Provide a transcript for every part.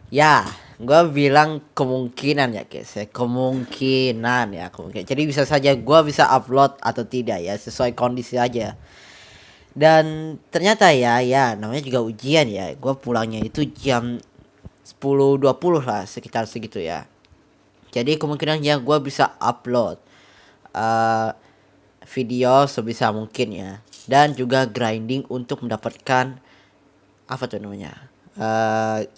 Ya, gue bilang kemungkinan ya guys ya, kemungkinan ya kemungkinan. Jadi bisa saja gue bisa upload atau tidak ya, sesuai kondisi aja. Dan ternyata ya namanya juga ujian ya. Gue pulangnya itu jam 10:20 lah, sekitar segitu ya. Jadi kemungkinannya gue bisa upload eh, video sebisa mungkin ya. Dan juga grinding untuk mendapatkan apa tuh namanya? eh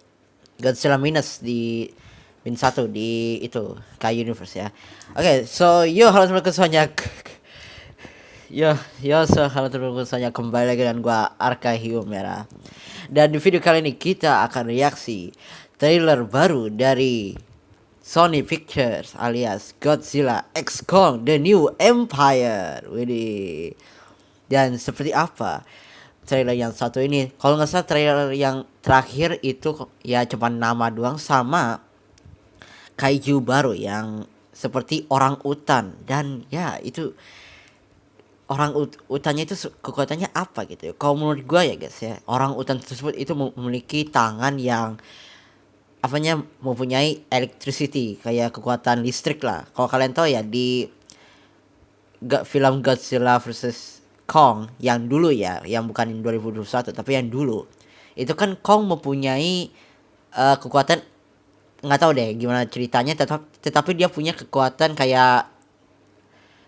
Godzilla minus di min satu di itu Kai Universe ya. Oke, so yo halo teman-teman semuanya. Halo teman-teman semuanya, kembali lagi dengan gua Arkahium Merah. Dan di video kali ini kita akan reaksi trailer baru dari Sony Pictures alias Godzilla X Kong The New Empire. Widih. Dan seperti apa trailer yang satu ini? Kalau nggak salah trailer yang terakhir itu ya cuma nama doang sama kaiju baru yang seperti orang utan. Dan ya itu orang utannya itu kekuatannya apa gitu ya. Kalau menurut gua ya guys ya, orang utan tersebut itu memiliki tangan yang apanya mempunyai electricity, kayak kekuatan listrik lah. Kalau kalian tahu ya di film Godzilla versus Kong yang dulu ya, yang bukan yang 2021 tapi yang dulu. Itu kan Kong mempunyai kekuatan, nggak tahu deh gimana ceritanya, tetapi dia punya kekuatan kayak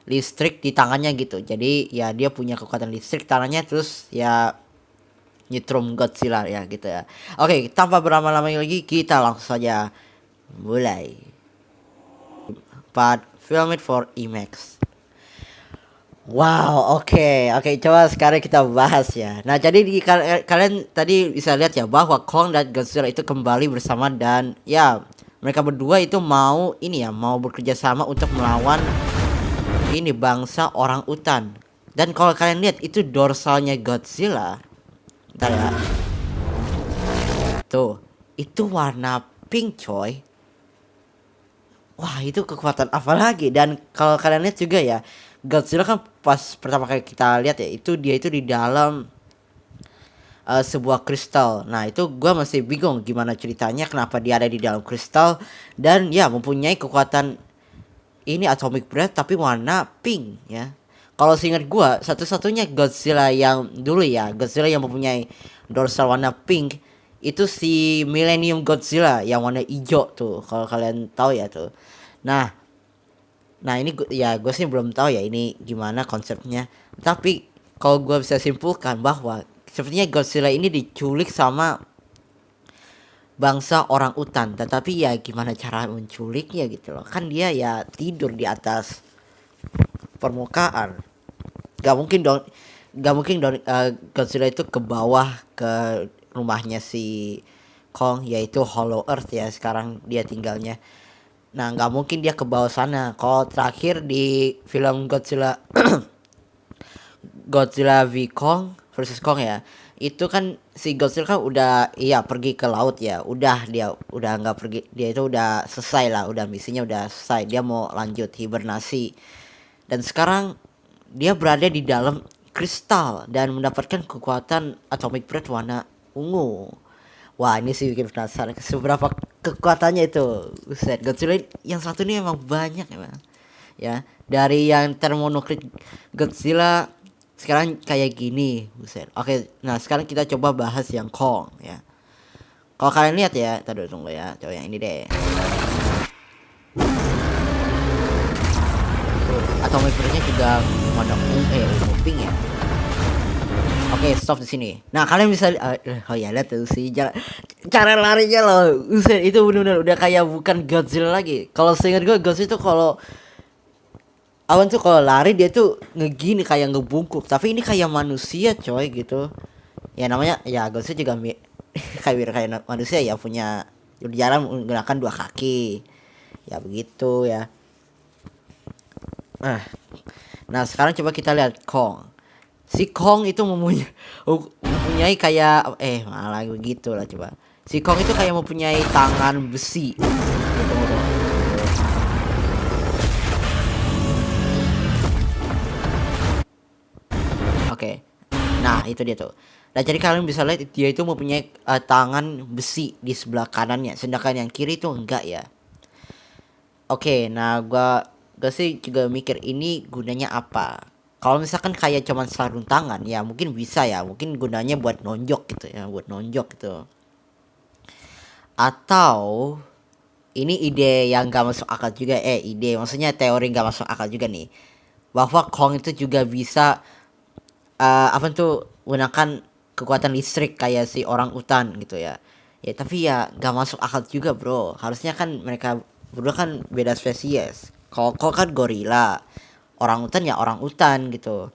listrik di tangannya gitu. Jadi ya dia punya kekuatan listrik tangannya, terus ya nyetrum Godzilla ya gitu ya. Oke, tanpa berlama-lama lagi kita langsung saja mulai. Part Film It for IMAX. Wow, oke, coba sekarang kita bahas ya. Nah, jadi kalian tadi bisa lihat ya bahwa Kong dan Godzilla itu kembali bersama, dan ya mereka berdua itu mau ini ya, mau bekerja sama untuk melawan ini bangsa orang utan. Dan kalau kalian lihat itu dorsalnya Godzilla, bentar ya. Tuh, itu warna pink coy. Wah, itu kekuatan apa lagi? Dan kalau kalian lihat juga ya, Godzilla kan pas pertama kali kita lihat ya, itu dia itu di dalam sebuah kristal. Nah, itu gua masih bingung gimana ceritanya, kenapa dia ada di dalam kristal dan ya mempunyai kekuatan ini atomic breath tapi warna pink ya. Kalau seingat gua, satu-satunya Godzilla yang dulu ya, Godzilla yang mempunyai dorsal warna pink itu si Millennium Godzilla yang warna hijau tuh. Kalau kalian tahu ya tuh. Nah, ini ya gue sih belum tahu ya ini gimana konsepnya. Tapi kalau gue bisa simpulkan bahwa sepertinya Godzilla ini diculik sama bangsa orang utan. Tetapi ya gimana cara menculiknya gitu loh. Kan dia ya tidur di atas permukaan. Gak mungkin dong, Godzilla itu ke bawah ke rumahnya si Kong, yaitu Hollow Earth ya sekarang dia tinggalnya. Nah, nggak mungkin dia ke bawah sana. Kalau terakhir di film Godzilla Godzilla v Kong versus Kong ya, itu kan si Godzilla kan udah iya pergi ke laut ya. Dia udah nggak pergi, dia itu udah selesai lah, udah misinya udah selesai. Dia mau lanjut hibernasi. Dan sekarang dia berada di dalam kristal dan mendapatkan kekuatan atomic breath warna ungu. Wah, ini sih bikin penasaran seberapa kekuatannya itu. Buset, Godzilla yang satu ini emang banyak emang. Ya, dari yang thermonuklir Godzilla sekarang kayak gini, buset. Oke, nah sekarang kita coba bahas yang Kong ya. Kalau kalian lihat ya, tunggu ya, coba yang ini deh. Atomic breath-nya juga warna ungu pink ya. Oke, stop di sini. Nah, kalian bisa oh ya lihat tuh sih cara larinya loh. Uset, itu benar-benar udah kayak bukan Godzilla lagi. Kalau seingat gue Godzilla itu kalau awan tuh kalau lari dia tuh ngegini kayak ngebungkuk, tapi ini kayak manusia coy gitu. Ya namanya ya Godzilla juga kayak manusia ya, punya berjalan menggunakan dua kaki. Ya begitu ya. Nah, sekarang coba kita lihat Kong. Si Kong itu mempunyai kayak malah begitu lah coba. Si Kong itu kayak mempunyai tangan besi. Tunggu. Oke. Nah, itu dia tuh. Nah jadi kalian bisa lihat dia itu mempunyai tangan besi di sebelah kanannya, sedangkan yang kiri itu enggak ya. Oke, nah gua sih juga mikir ini gunanya apa. Kalau misalkan kayak cuman sarung tangan ya mungkin bisa ya, mungkin gunanya buat nonjok gitu ya, buat nonjok gitu. Atau ini ide yang gak masuk akal juga, ide maksudnya teori gak masuk akal juga nih, bahwa Kong itu juga bisa apa tuh menggunakan kekuatan listrik kayak si orang utan gitu ya. Ya tapi ya gak masuk akal juga bro, harusnya kan mereka berdua kan beda spesies. Kalau Kong kan gorila, orang utan ya orang utan gitu.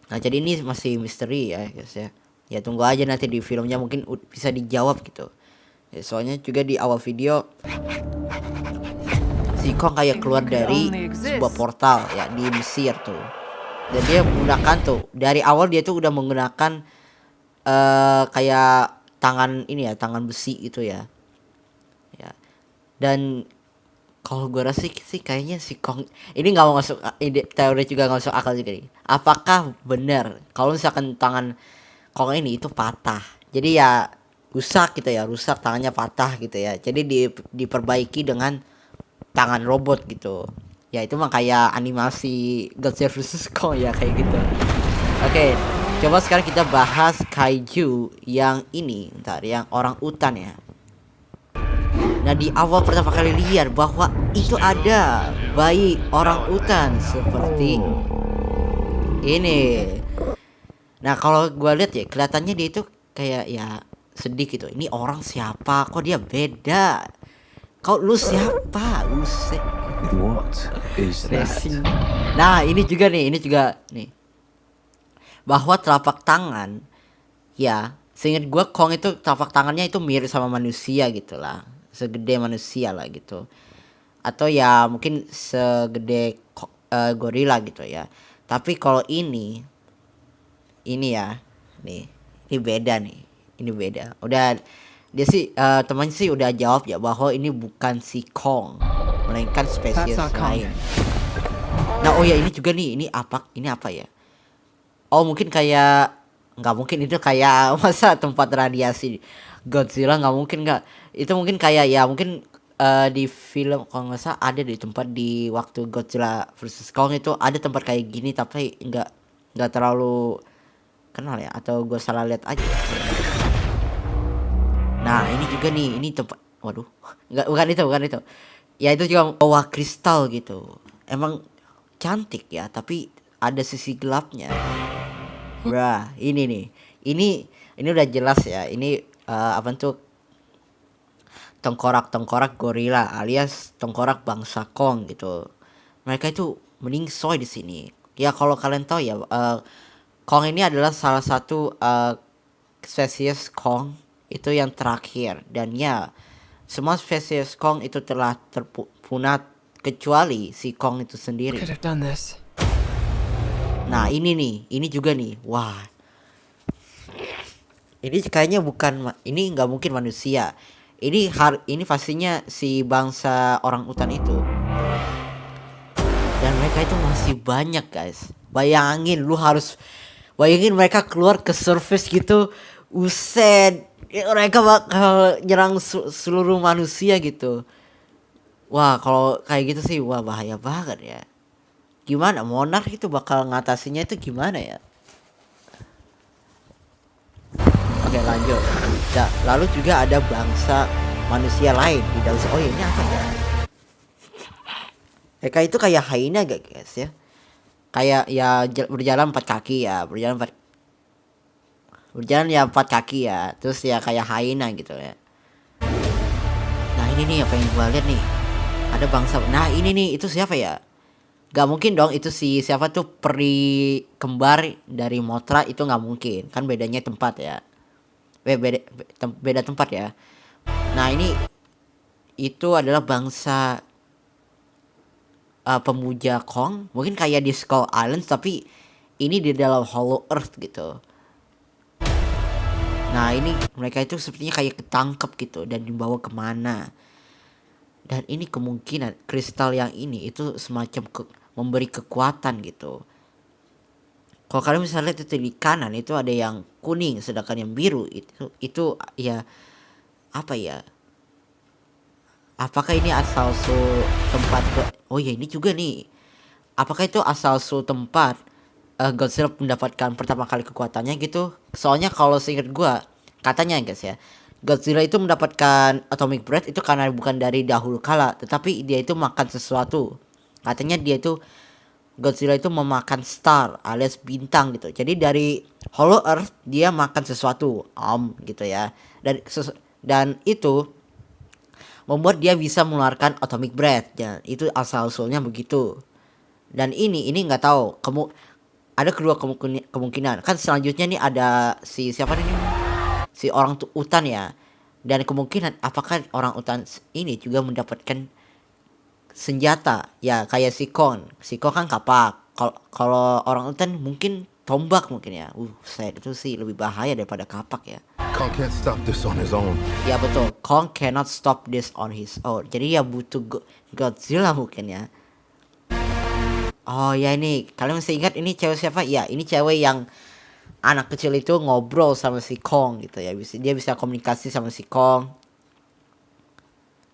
Nah jadi ini masih misteri ya guys ya. Ya tunggu aja nanti di filmnya mungkin bisa dijawab gitu ya, soalnya juga di awal video si Kong kayak keluar dari sebuah portal ya di Mesir tuh, dan dia menggunakan tuh dari awal dia tuh udah menggunakan kayak tangan ini ya, tangan besi gitu ya. Ya. Dan kalau gue rasa sih kayaknya si Kong ini nggak mau masuk ide teori juga nggak masuk akal juga nih. Apakah benar kalau misalkan tangan Kong ini itu patah? Jadi ya rusak gitu ya, rusak tangannya patah gitu ya. Jadi diperbaiki dengan tangan robot gitu. Ya itu mah kayak animasi Godzilla vs Kong ya kayak gitu. Oke, coba sekarang kita bahas kaiju yang ini, ntar yang orang utan ya. Nah di awal pertama kali lihat bahwa itu ada bayi orang utan seperti ini. Nah kalau gua lihat ya kelihatannya dia itu kayak ya sedih gitu. Ini orang siapa? Kok dia beda? Kau lu siapa? What is that? Racing. Nah ini juga nih bahwa telapak tangan ya, seingat gua Kong itu telapak tangannya itu mirip sama manusia gitu lah, segede manusia lah gitu, atau ya mungkin segede gorila gitu ya. Tapi kalau ini ya nih, ini beda nih, ini beda. Udah dia sih temannya sih udah jawab ya bahwa ini bukan si Kong, melainkan spesies lain. Nah oh ya ini juga nih, ini apa ya? Oh mungkin kayak nggak mungkin itu kayak masa tempat radiasi Godzilla, nggak mungkin, nggak itu mungkin kayak ya mungkin di film kalau nggak salah ada di tempat di waktu Godzilla versus Kong itu ada tempat kayak gini tapi nggak terlalu kenal ya, atau gue salah lihat aja. Nah ini juga nih, ini tempat, waduh nggak, bukan itu ya, itu juga bawah kristal gitu, emang cantik ya tapi ada sisi gelapnya. Wah, ini nih. Ini udah jelas ya. Ini apa tuh? Tengkorak-tengkorak gorila alias tengkorak bangsa Kong gitu. Mereka itu meningsoy di sini. Ya kalau kalian tahu ya, Kong ini adalah salah satu spesies Kong itu yang terakhir, dan ya semua spesies Kong itu telah terpunah kecuali si Kong itu sendiri. Could have done this. Nah ini nih, ini juga nih, wah, ini kayaknya bukan, ini nggak mungkin manusia. Ini pastinya si bangsa orang utan itu. Dan mereka itu masih banyak guys. Bayangin mereka keluar ke surface gitu, uset, mereka bakal nyerang seluruh manusia gitu. Wah kalau kayak gitu sih wah bahaya banget ya. Gimana Monarch itu bakal ngatasinya itu gimana ya? Oke lanjut. Nah, lalu juga ada bangsa manusia lain di dalam. Oh ini apa ya? Mereka itu kayak hyena gak guys ya? Kayak ya berjalan empat kaki ya, berjalan ya empat kaki ya. Terus ya kayak hyena gitu ya. Nah ini nih apa yang gua lihat nih? Ada bangsa. Nah ini nih itu siapa ya? Gak mungkin dong itu siapa tuh peri kembar dari Mothra, itu nggak mungkin kan, bedanya tempat ya. Beda tempat ya. Nah ini itu adalah bangsa pemuja Kong, mungkin kayak di Skull Island tapi ini di dalam Hollow Earth gitu. Nah ini mereka itu sepertinya kayak ketangkep gitu dan dibawa kemana. Dan ini kemungkinan kristal yang ini itu semacam memberi kekuatan gitu. Kalau kalian bisa lihat itu di kanan itu ada yang kuning, sedangkan yang biru itu ya apa ya? Apakah ini asal usul tempat oh ya ini juga nih. Apakah itu asal usul tempat Godzilla mendapatkan pertama kali kekuatannya gitu? Soalnya kalau seingat gua katanya guys ya, Godzilla itu mendapatkan atomic breath itu karena bukan dari dahulu kala, tetapi dia itu makan sesuatu. Katanya Godzilla itu memakan star alias bintang gitu. Jadi dari Hollow Earth dia makan sesuatu, gitu ya. Dan itu membuat dia bisa mengeluarkan atomic breath. Dan itu asal usulnya begitu. Dan ini nggak tahu. Ada kedua kemungkinan. Kan selanjutnya nih ada si siapa nih? Si orang utan ya. Dan kemungkinan apakah orang utan ini juga mendapatkan senjata ya kayak si Kong kan kapak. Kalau orang utan mungkin tombak mungkin ya. Saya itu sih lebih bahaya daripada kapak ya. Kong can't stop this on his own. Ya betul, Kong cannot stop this on his own. Jadi ya butuh Godzilla mungkin ya. Oh ya ini kalian masih ingat ini cewek siapa? Ya ini cewek yang anak kecil itu ngobrol sama si Kong gitu ya. Dia bisa komunikasi sama si Kong.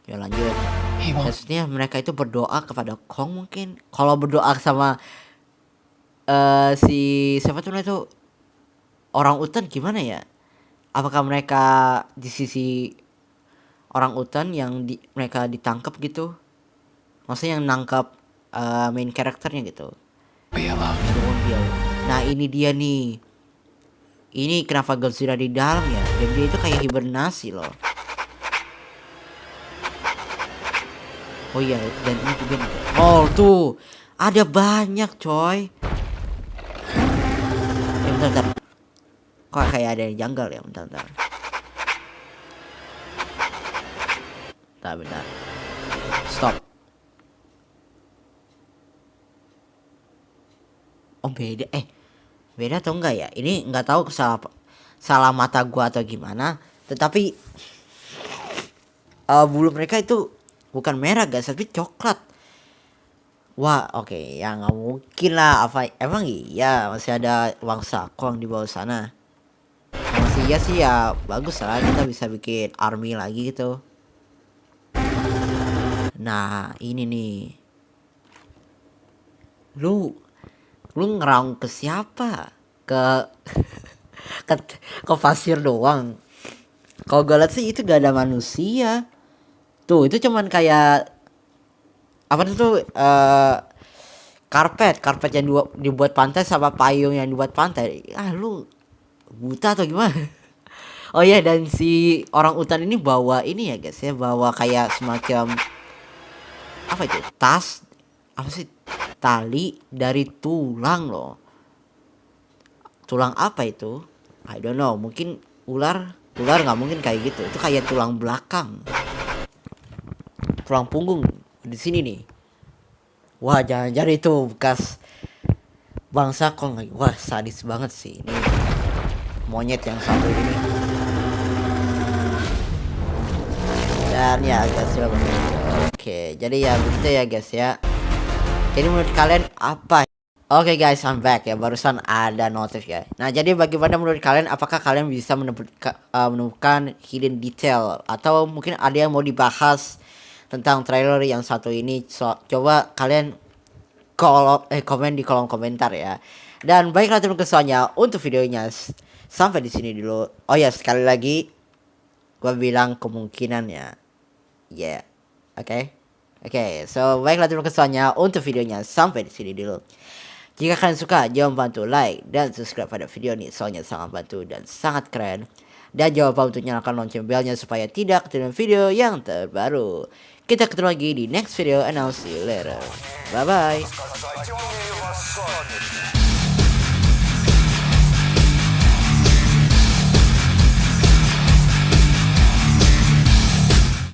Ya lanjut. Maksudnya mereka itu berdoa kepada Kong mungkin. Kalau berdoa sama si siapa tuh itu orang utan gimana ya? Apakah mereka di sisi orang utan yang mereka ditangkap gitu? Maksudnya yang nangkap main karakternya gitu. Nah ini dia nih. Ini kenapa Godzilla di dalam ya? Dan dia itu kayak hibernasi loh. Oh iya, dan ini juga nih. Oh tuh, ada banyak coy. Bentar. Kok kayak ada yang janggal ya, bentar. Bentar. Stop. Oh beda, beda atau enggak ya? Ini nggak tahu salah mata gua atau gimana. Tetapi bulu mereka itu bukan merah guys, tapi coklat. Wah, oke, ya nggak mungkin lah. Apa emang iya masih ada bangsa Kong di bawah sana? Masih iya sih ya, bagus lah kita bisa bikin army lagi gitu. Nah, ini nih. Lu ngeraung ke siapa? Ke ke pasir doang. Kalau gue liat sih itu gak ada manusia. Tuh, itu cuman kayak apa tuh karpet yang dibuat pantai sama payung yang dibuat pantai. Lu buta atau gimana? Oh ya, dan si orang utan ini bawa ini ya guys ya, bawa kayak semacam apa itu? Tas apa sih? Tali dari tulang loh. Tulang apa itu? I don't know, mungkin ular nggak mungkin kayak gitu. Itu kayak tulang belakang. Tulang punggung di sini nih. Wah, jangan-jangan itu bekas bangsa Kong. Wah, sadis banget sih ini monyet yang satu ini. Dan ya guys, oke, jadi ya begitu ya guys ya. Jadi menurut kalian apa? Oke guys, I'm back ya. Barusan ada notif ya. Nah, jadi bagaimana menurut kalian? Apakah kalian bisa menemukan hidden detail atau mungkin ada yang mau dibahas tentang trailer yang satu ini? Coba kalian komen di kolom komentar ya. Dan baiklah teman kesemuanya, untuk videonya sampai di sini dulu. Oh ya, sekali lagi gua bilang kemungkinannya. Yeah. Oke. So baiklah teman kesemuanya, untuk videonya sampai di sini dulu. Jika kalian suka, jangan bantu like dan subscribe pada video ini, soalnya sangat bantu dan sangat keren. Dan jangan lupa untuk nyalakan lonceng belnya supaya tidak ketinggalan video yang terbaru. Kita ketemu lagi di next video and I'll see you later. Bye bye.